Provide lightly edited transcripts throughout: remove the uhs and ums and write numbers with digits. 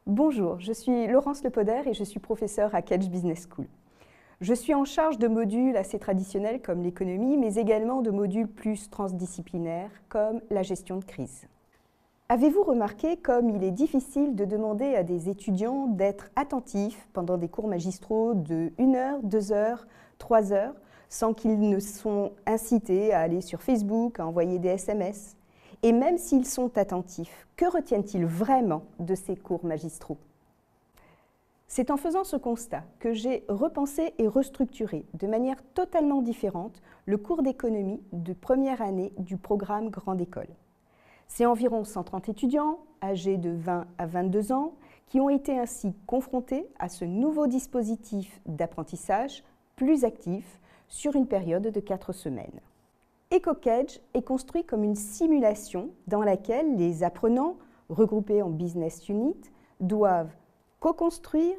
Bonjour, je suis Laurence Lepoder et je suis professeure à Kedge Business School. Je suis en charge de modules assez traditionnels comme l'économie, mais également de modules plus transdisciplinaires comme la gestion de crise. Avez-vous remarqué comme il est difficile de demander à des étudiants d'être attentifs pendant des cours magistraux de 1 heure, 2 heures, 3 heures, sans qu'ils ne soient incités à aller sur Facebook, à envoyer des SMS? Et même s'ils sont attentifs, que retiennent-ils vraiment de ces cours magistraux? C'est en faisant ce constat que j'ai repensé et restructuré de manière totalement différente le cours d'économie de première année du programme Grande École. C'est environ 130 étudiants, âgés de 20 à 22 ans, qui ont été ainsi confrontés à ce nouveau dispositif d'apprentissage plus actif sur une période de 4 semaines. EcoKedge est construit comme une simulation dans laquelle les apprenants, regroupés en business unit, doivent co-construire,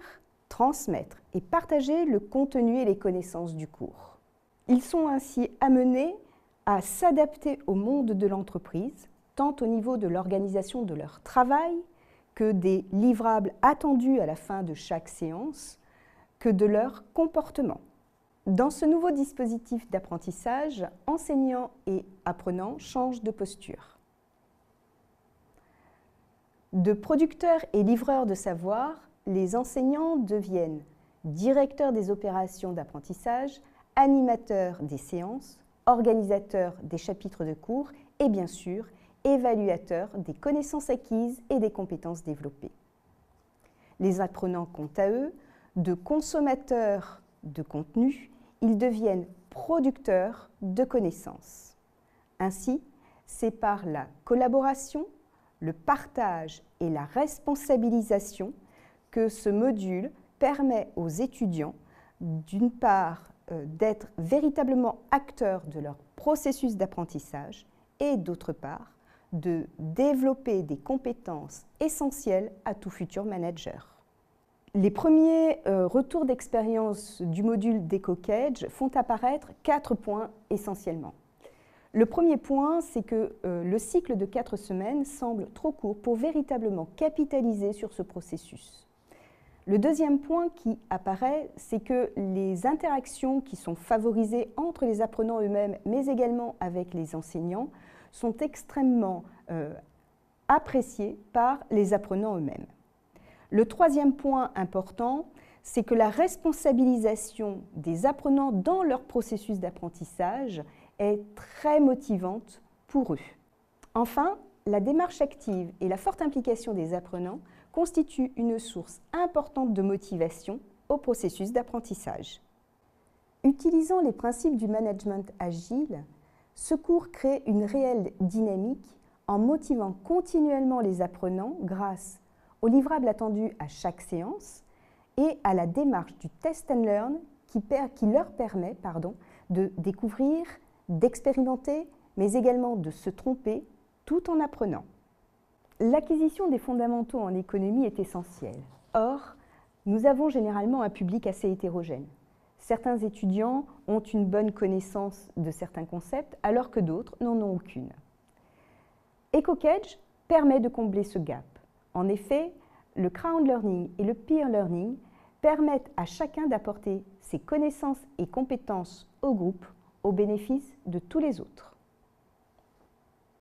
transmettre et partager le contenu et les connaissances du cours. Ils sont ainsi amenés à s'adapter au monde de l'entreprise, tant au niveau de l'organisation de leur travail que des livrables attendus à la fin de chaque séance, que de leur comportement. Dans ce nouveau dispositif d'apprentissage, enseignants et apprenants changent de posture. De producteurs et livreurs de savoir, les enseignants deviennent directeurs des opérations d'apprentissage, animateurs des séances, organisateurs des chapitres de cours et bien sûr, évaluateurs des connaissances acquises et des compétences développées. Les apprenants, quant à eux, de consommateurs de contenu, ils deviennent producteurs de connaissances. Ainsi, c'est par la collaboration, le partage et la responsabilisation que ce module permet aux étudiants, d'une part, d'être véritablement acteurs de leur processus d'apprentissage et d'autre part, de développer des compétences essentielles à tout futur manager. Les premiers retours d'expérience du module d'EcoKedge font apparaître 4 points essentiellement. Le premier point, c'est que le cycle de 4 semaines semble trop court pour véritablement capitaliser sur ce processus. Le deuxième point qui apparaît, c'est que les interactions qui sont favorisées entre les apprenants eux-mêmes, mais également avec les enseignants, sont extrêmement appréciées par les apprenants eux-mêmes. Le troisième point important, c'est que la responsabilisation des apprenants dans leur processus d'apprentissage est très motivante pour eux. Enfin, la démarche active et la forte implication des apprenants constituent une source importante de motivation au processus d'apprentissage. Utilisant les principes du management agile, ce cours crée une réelle dynamique en motivant continuellement les apprenants grâce au livrable attendu à chaque séance et à la démarche du test and learn qui leur permet de découvrir, d'expérimenter, mais également de se tromper tout en apprenant. L'acquisition des fondamentaux en économie est essentielle. Or, nous avons généralement un public assez hétérogène. Certains étudiants ont une bonne connaissance de certains concepts, alors que d'autres n'en ont aucune. EcoKedge permet de combler ce gap. En effet, le crowd learning et le peer learning permettent à chacun d'apporter ses connaissances et compétences au groupe au bénéfice de tous les autres.